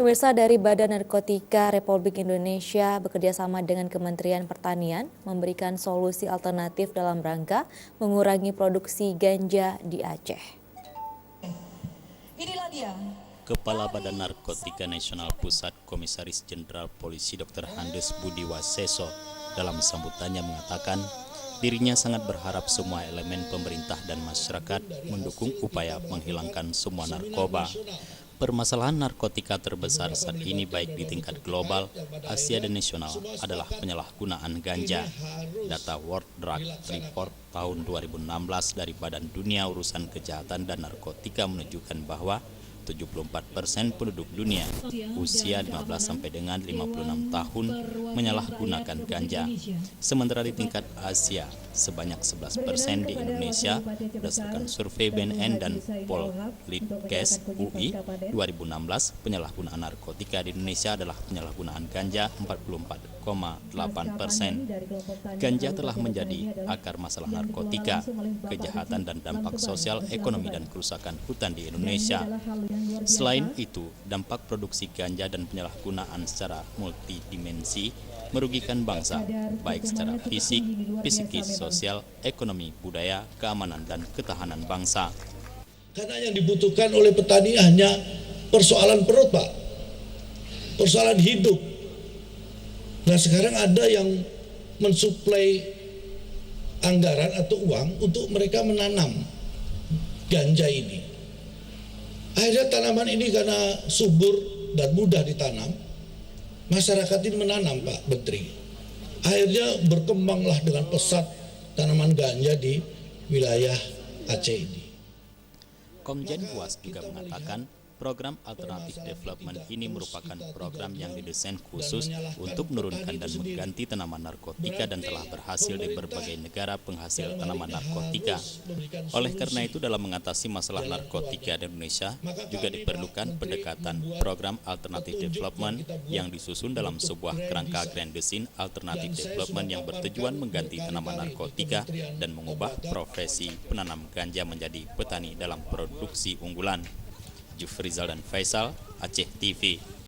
Pemirsa, dari Badan Narkotika Republik Indonesia bekerjasama dengan Kementerian Pertanian memberikan solusi alternatif dalam rangka mengurangi produksi ganja di Aceh. Inilah dia. Kepala Badan Narkotika Nasional Pusat Komisaris Jenderal Polisi Dr. Handes Budi Waseso dalam sambutannya mengatakan dirinya sangat berharap semua elemen pemerintah dan masyarakat mendukung upaya menghilangkan semua narkoba. Permasalahan narkotika terbesar saat ini baik di tingkat global, Asia dan nasional adalah penyalahgunaan ganja. Data World Drug Report tahun 2016 dari Badan Dunia Urusan Kejahatan dan Narkotika menunjukkan bahwa 74% penduduk dunia usia 15 sampai dengan 56 tahun menyalahgunakan ganja. Sementara di tingkat Asia sebanyak 11% di Indonesia berdasarkan survei BNN dan Politbukes UI 2016, penyalahgunaan narkotika di Indonesia adalah penyalahgunaan ganja 44,8%. Ganja telah menjadi akar masalah narkotika, kejahatan dan dampak sosial, ekonomi dan kerusakan hutan di Indonesia. Selain itu, dampak produksi ganja dan penyalahgunaan secara multidimensi merugikan bangsa, baik secara fisik, psikis, sosial, ekonomi, budaya, keamanan, dan ketahanan bangsa. Karena yang dibutuhkan oleh petani hanya persoalan perut, Pak. Persoalan hidup. Nah, sekarang ada yang mensuplai anggaran atau uang untuk mereka menanam ganja ini. Akhirnya tanaman ini karena subur dan mudah ditanam, masyarakat ini menanam, Pak Menteri. Akhirnya berkembanglah dengan pesat tanaman ganja di wilayah Aceh ini. Komjen Buas juga mengatakan program Alternatif Development ini merupakan program yang didesain khusus untuk menurunkan dan mengganti tanaman narkotika dan telah berhasil di berbagai negara penghasil tanaman narkotika. Oleh karena itu, dalam mengatasi masalah narkotika di Indonesia juga diperlukan pendekatan program Alternatif Development yang disusun dalam sebuah kerangka Grand Design Alternatif Development yang bertujuan mengganti tanaman narkotika dan mengubah profesi penanam ganja menjadi petani dalam produksi unggulan. Jufrizal dan Faisal, Aceh TV.